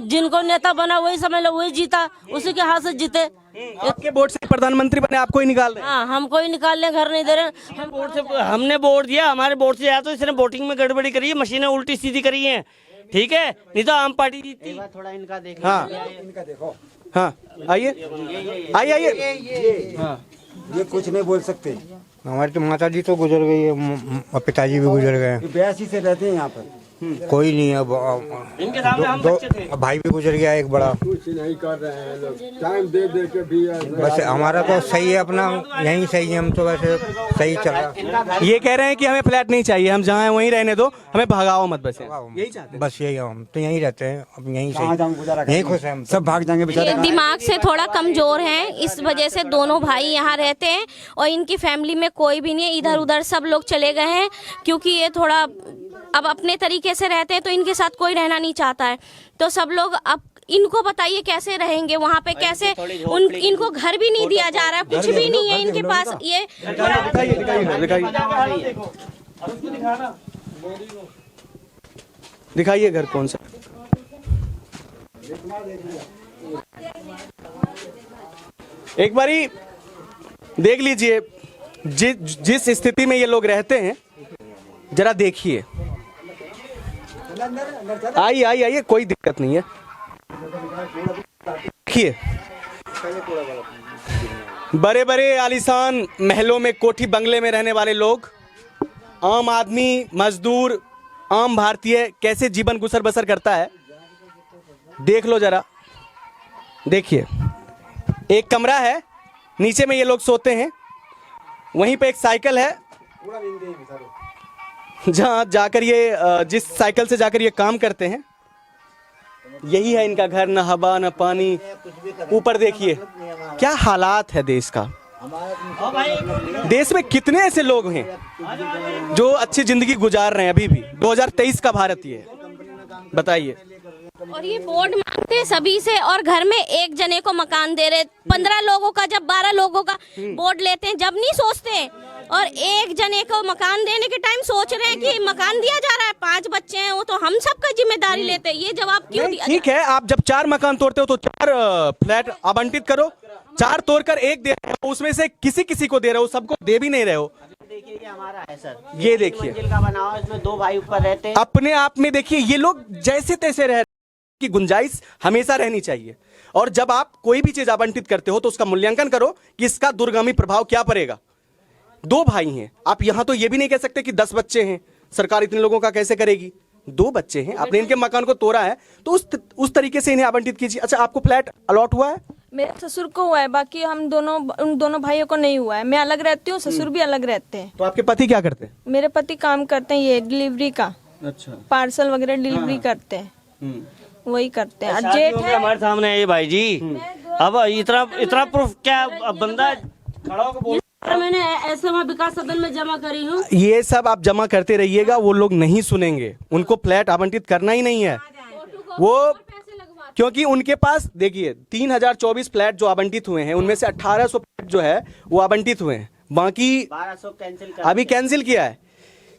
जिनको नेता बना वही समझ लो, वही जीता, उसी के हाथ से जीते। आपके वोट से प्रधानमंत्री बने, आपको ही निकाल रहे हैं। हाँ, हमको ही निकालने घर नहीं दे रहे। हम वोट से, हमने वोट दिया, हमारे वोट से आया तो इसने वोटिंग में गड़बड़ी करी है, मशीनें उल्टी सीधी करी है, ठीक है, नहीं तो आम पार्टी जीतती। थोड़ा इनका देखो। हाँ, हाँ, आइए आइए। हाँ, ये कुछ नहीं बोल सकते। हमारी तो माता जी तो गुजर गई है, पिताजी भी गुजर गए। 82 से रहते हैं यहाँ पर। कोई नहीं है अब इनके सामने हम बच्चे थे। भाई भी गुजर गया एक बड़ा। कुछ नहीं कर रहे हैं लोग, टाइम दे दे के भी बस हमारा तो सही है, अपना यहीं सही है, हम तो वैसे सही चल रहा। ये कह रहे हैं कि हमें फ्लैट नहीं चाहिए, हम जहाँ हैं वहीं रहने दो, हमें भगाओ मत, बस यही चाहते हैं। बस यही हम तो यहीं रहते हैं, अब यहीं सही, यहीं खुश हैं हम। सब भाग जाएंगे बेचारे। ये दिमाग से थोड़ा कमजोर हैं, इस वजह से दोनों भाई यहाँ रहते हैं और इनकी फैमिली में कोई भी नहीं है, इधर उधर सब लोग चले गए हैं क्योंकि ये थोड़ा अब अपने तरीके से रहते हैं तो इनके साथ कोई रहना नहीं चाहता है। तो सब लोग अब इनको बताइए कैसे रहेंगे वहाँ पे, कैसे इनको घर भी नहीं दिया जा रहा है, कुछ भी नहीं है इनके पास। ये दिखाइए घर कौन सा। एक बारी देख लीजिए जिस स्थिति में ये लोग रहते हैं, जरा देखिए। आइए आइए आइए, कोई दिक्कत नहीं है। देखिए बड़े बड़े आलीशान महलों में, कोठी बंगले में रहने वाले लोग, आम आदमी, मजदूर, आम भारतीय कैसे जीवन गुजर बसर करता है देख लो जरा। देखिए एक कमरा है, नीचे में ये लोग सोते हैं, वहीं पे एक साइकिल है जहाँ जाकर ये जिस साइकिल से जाकर ये काम करते हैं, यही है इनका घर। न हवा न पानी। ऊपर देखिए क्या हालात है देश का। देश में कितने ऐसे लोग हैं जो अच्छी जिंदगी गुजार रहे हैं अभी भी। 2023 का भारत ये है, बताइए। और ये बोर्ड मांगते हैं सभी से और घर में एक जने को मकान दे रहे, 15 लोगों का जब 12 लोगों का बोर्ड लेते हैं, जब नहीं सोचते हैं। और एक जने को मकान देने के टाइम सोच रहे हैं कि मकान दिया जा रहा है, 5 बच्चे हैं, वो तो हम सबका जिम्मेदारी लेते हैं। ये जवाब क्यों दिया? ठीक है, आप जब 4 मकान तोड़ते हो तो 4 फ्लैट आवंटित करो। 4 तोड़कर 1 दे रहे हो, उसमें से किसी को दे रहे हो, सबको दे भी नहीं रहे हो। देखिए ये हमारा है सर, ये देखिए मंजिल का बना हुआ है, इसमें 2 भाई ऊपर रहते हैं। अपने आप में देखिए ये लोग जैसे तैसे रह की गुंजाइश हमेशा रहनी चाहिए। और जब आप कोई भी चीज आवंटित करते हो तो उसका मूल्यांकन करो कि इसका दूरगामी प्रभाव क्या पड़ेगा। 2 भाई हैं, आप यहां तो ये भी नहीं कह सकते कि 10 बच्चे हैं, सरकार इतने लोगों का कैसे करेगी। 2 बच्चे हैं, आपने इनके मकान को तोड़ा है तो उस तरीके से इन्हें आवंटित कीजिए। अच्छा, आपको फ्लैट अलॉट हुआ है? मेरे ससुर को हुआ है, बाकी हम उन दोनों भाइयों को नहीं हुआ है। मैं अलग रहती हूँ, ससुर भी अलग रहते हैं। तो आपके पति क्या करते हैं? मेरे पति काम करते हैं ये डिलीवरी का। अच्छा। पार्सल वगैरह डिलीवरी करते हैं, वही करते हैं। जेठ है हमारे सामने है ये भाई जी। अब इतना प्रूफ क्या? अब बंदा खड़ा होकर बोल। मैंने ऐसे में विकास सदन में जमा करी हूँ। ये सब आप जमा करते रहिएगा, वो लोग नहीं सुनेंगे। उनको फ्लैट आवंटित करना ही नहीं है वो, क्योंकि उनके पास देखिए 3024 फ्लैट जो आवंटित हुए हैं, उनमें से 1800 फ्लैट जो है वो आवंटित हुए हैं, बाकी 1200 कैंसिल अभी कैंसिल किया है।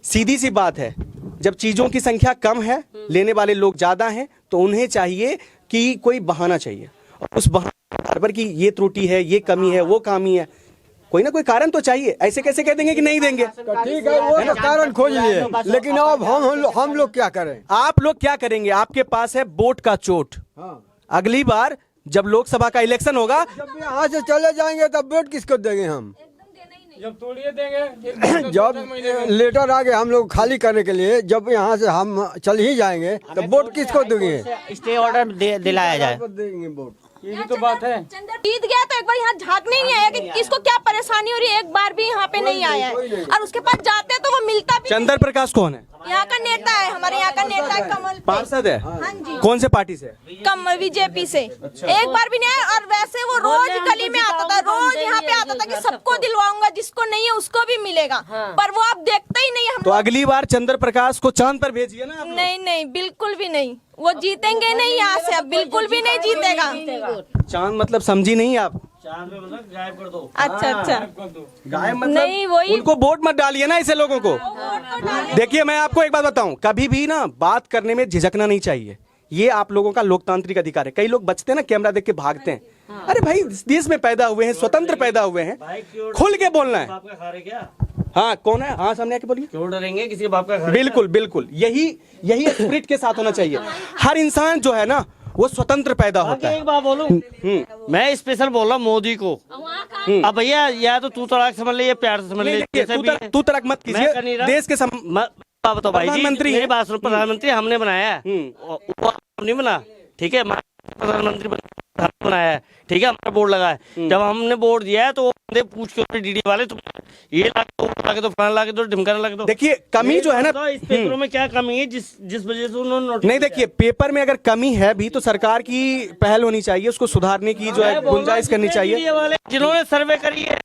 सीधी सी बात है, जब चीजों की संख्या कम है, लेने वाले लोग ज्यादा हैं, तो उन्हें चाहिए कि कोई बहाना चाहिए, और उस बहाने पर कि ये त्रुटि है, ये कमी है, वो खामी है, कोई ना कोई कारण तो चाहिए। ऐसे कैसे कह देंगे कि नहीं देंगे? ठीक है, वो तो कारण खोज लिए, लेकिन अब हम लोग क्या करें? आप लोग क्या करेंगे? आपके पास है वोट का चोट। अगली बार जब लोकसभा का इलेक्शन होगा, जब यहाँ से चले जाएंगे तब वोट किसको देंगे हम? जब तोड़िए देंगे, जब लेटर आ गए हम लोग खाली करने के लिए, जब यहाँ से हम चल ही जाएंगे तब वोट किसको देंगे? स्टे ऑर्डर दिलाया जाए। देंगे वोट, यही तो बात है। जीत गया तो एक बार यहाँ झांकने नहीं आया कि किसको क्या परेशानी हो रही है, एक बार भी यहाँ पे नहीं आया है। और उसके पास जाते हैं तो वो मिलता भी। चंद्र प्रकाश कौन है? यहाँ का नेता है, हमारे यहाँ का नेता है कमल। पार्षद है? हाँ जी। कौन से पार्टी से? कमल बीजेपी से। एक बार भी नहीं आया, और वैसे वो रोज गली में आता था, रोज यहाँ पे आता था कि सबको दिलवाऊंगा, जिसको नहीं है उसको भी मिलेगा। पर वो आप देखते ही नहीं है। तो अगली बार चंद्र प्रकाश को चांद पर भेजिए ना। नहीं नहीं, बिल्कुल भी नहीं, वो जीतेंगे नहीं यहाँ से, अब बिल्कुल भी नहीं जीतेगा। चांद मतलब समझी नहीं आप? चांद में मतलब गायब कर दो। अच्छा अच्छा, गायब मतलब नहीं, वही उनको वोट मत डालिए ना ऐसे लोगों को। देखिए मैं आपको एक बात बताऊं, कभी भी ना बात करने में झिझकना नहीं चाहिए। ये आप लोगों का लोकतांत्रिक अधिकार है। कई लोग बचते हैं ना, कैमरा देख के भागते हैं। अरे भाई, देश में पैदा हुए हैं, स्वतंत्र पैदा हुए हैं, खुल के बोलना है। बाप का खा रहे क्या? हाँ, कौन है? हाँ, सामने आके बोलिए। क्यों डरेंगे किसी बाप का? बिल्कुल बिल्कुल, यही स्पिरिट के साथ होना चाहिए। हर इंसान जो है ना वो स्वतंत्र पैदा होता है। एक बात बोलूं, मैं स्पेशल बोल रहा हूँ मोदी को। अब भैया या तो तू तड़ाक समझ ले, या प्यार से समझ ले। तू तड़क मत कीजिए, देश के आप बताओ भाई जी, प्रधानमंत्री मेरी बात सुनो, प्रधानमंत्री हमने बनाया है, वो आप नहीं बना, ठीक है, प्रधानमंत्री बनाया है, ठीक है, हमारा बोर्ड लगा है। जब हमने बोर्ड दिया है तो वो बंदे पूछ के डीडी वाले तुम ये लाके तो फलाना लाके तो ढिमकाना लाके तो। देखिए कमी जो है ना, इस पेपरों में क्या कमी है जिस वजह से उन्होंने नोटिस नहीं, देखिए पेपर में अगर कमी है भी तो सरकार की पहल होनी चाहिए, उसको सुधारने की जो है गुंजाइश करनी चाहिए। वाले जिन्होंने सर्वे करी है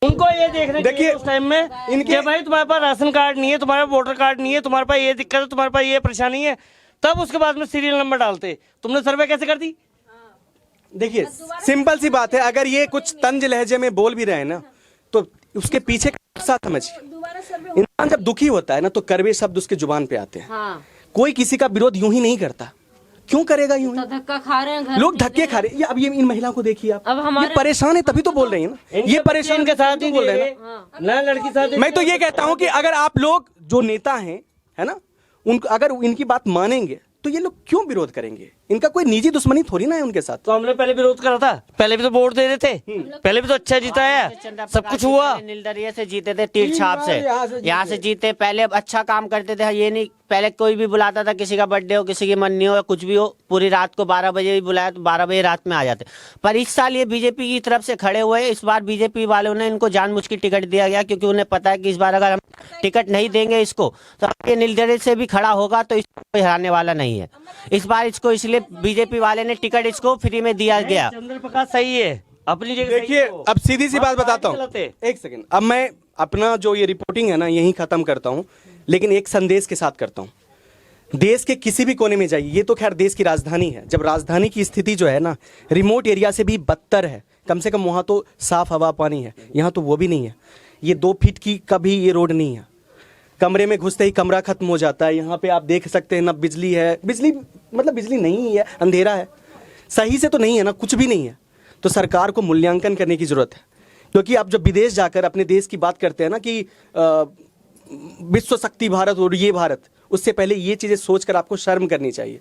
उनको ये देखना देखिए, उस टाइम में इनके भाई तुम्हारे पास राशन कार्ड नहीं है, तुम्हारा वोटर कार्ड नहीं है, तुम्हारे पास ये दिक्कत है, तुम्हारे पास ये परेशानी है, तब उसके बाद में सीरियल नंबर डालते। तुमने सर्वे कैसे कर दी? देखिए सिंपल सी बात है, अगर ये कुछ तंज लहजे में बोल भी रहे हैं ना तो उसके पीछे का साथ समझिए। इंसान जब दुखी होता है ना तो कड़वे शब्द उसके जुबान पे आते हैं। कोई किसी का विरोध यूं ही नहीं करता, क्यों करेगा यूं ही? धक्का खा रहे हैं, लोग धक्के खा रहे हैं। अब ये इन महिलाओं को देखिए आप, अब हमारे ये परेशान है तभी तो बोल रही है ना, ये परेशान के साथ ही बोल रहे हैं ना। ना लड़की साथ। मैं तो ये कहता हूं कि अगर आप लोग जो नेता हैं, है ना, उनको अगर इनकी बात मानेंगे तो ये लोग क्यों विरोध करेंगे? इनका कोई निजी दुश्मनी थोड़ी ना है उनके साथ। तो हमने पहले विरोध करा था, पहले भी तो वोट दे रहे थे, पहले भी तो अच्छा जिताया, सब कुछ हुआ। नीलदरिया से जीते थे, तीर छाप से यहाँ से जीते। पहले अच्छा काम करते थे, ये नहीं पहले कोई भी बुलाता था, किसी का बर्थडे हो, किसी की मन्नी हो, कुछ भी हो, पूरी रात को 12 बजे भी बुलाया तो 12 बजे रात में आ जाते। पर इस साल ये बीजेपी की तरफ से खड़े हुए, इस बार बीजेपी वालों ने इनको जानबूझ के टिकट दिया गया, क्योंकि उन्हें पता है कि इस बार अगर हम टिकट नहीं देंगे इसको तो ये नीलदरिया से भी खड़ा होगा तो इसको कोई हराने वाला नहीं है। इस बार इसको इसलिए बीजेपी वाले ने टिकट इसको फ्री में दिया गया। चंद्र प्रकाश सही है अपनी जगह। देखिए अब सीधी सी बात बताता हूँ, एक सेकंड, अब मैं अपना जो ये रिपोर्टिंग है ना यहीं खत्म करता हूँ, लेकिन एक संदेश के साथ करता हूँ। देश के किसी भी कोने में जाइए, ये तो खैर देश की राजधानी है, जब राजधानी की स्थिति जो है ना रिमोट एरिया से भी बदतर है, कम से कम वहाँ तो साफ हवा पानी है, यहाँ तो वो भी नहीं है। ये 2 फीट की कभी ये रोड नहीं है, कमरे में घुसते ही कमरा खत्म हो जाता है। यहाँ पे आप देख सकते हैं ना बिजली है, बिजली मतलब बिजली नहीं है, अंधेरा है, सही से तो नहीं है ना, कुछ भी नहीं है। तो सरकार को मूल्यांकन करने की जरूरत है, क्योंकि आप जब विदेश जाकर अपने देश की बात करते हैं ना कि विश्व शक्ति भारत और ये भारत, उससे पहले ये चीज़ें सोचकर आपको शर्म करनी चाहिए।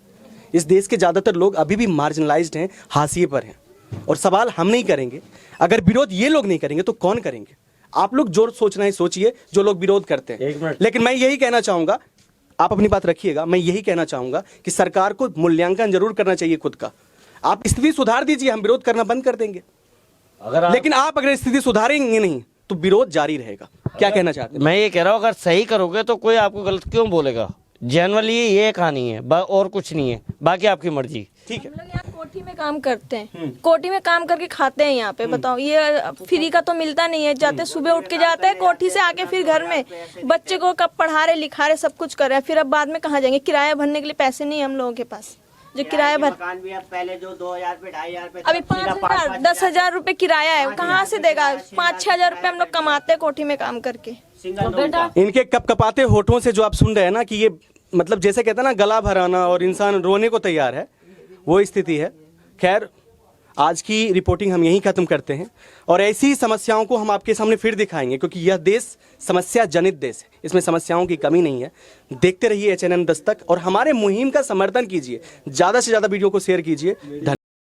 इस देश के ज़्यादातर लोग अभी भी मार्जिनलाइज्ड हैं, हाशिए पर हैं, और सवाल हम नहीं करेंगे। अगर विरोध ये लोग नहीं करेंगे तो कौन करेंगे? आप लोग जो सोचना है सोचिए, जो लोग विरोध करते हैं। लेकिन मैं यही कहना चाहूँगा, आप अपनी बात रखिएगा, मैं यही कहना चाहूँगा कि सरकार को मूल्यांकन जरूर करना चाहिए खुद का। आप स्थिति सुधार दीजिए, हम विरोध करना बंद कर देंगे। लेकिन आप अगर स्थिति सुधारेंगे नहीं तो विरोध जारी रहेगा। क्या कहना चाहते हैं? मैं ये कह रहा हूँ अगर सही करोगे तो कोई आपको गलत क्यों बोलेगा? जनरली ये कहानी है, और कुछ नहीं है, बाकी आपकी मर्जी। ठीक है, हम लोग यहाँ कोठी में काम करते हैं, कोठी में काम करके खाते हैं यहाँ पे। बताओ, ये फ्री का तो मिलता नहीं है। जाते सुबह उठ के जाते हैं कोठी से, आके फिर घर में बच्चे को कब पढ़ा रहे लिखा रहे सब कुछ कर रहे हैं, फिर अब बाद में कहाँ जाएंगे? किराया भरने के लिए पैसे नहीं है हम लोगों के पास, जो किराया भर। मकान भी अब पहले जो 2000 पे 2500 पे, अभी 5000 10,000 रुपए किराया है, कहाँ से देगा? 5-6 हजार रुपए हम लोग कमाते हैं कोठी में काम करके। इनके कपकपाते होठों से जो आप सुन रहे हैं ना कि ये मतलब जैसे कहते हैं ना गला भराना और इंसान रोने को तैयार है, वो स्थिति है। खैर आज की रिपोर्टिंग हम यहीं खत्म करते हैं, और ऐसी ही समस्याओं को हम आपके सामने फिर दिखाएंगे, क्योंकि यह देश समस्या जनित देश है, इसमें समस्याओं की कमी नहीं है। देखते रहिए HNN दस्तक, और हमारे मुहिम का समर्थन कीजिए, ज़्यादा से ज़्यादा वीडियो को शेयर कीजिए।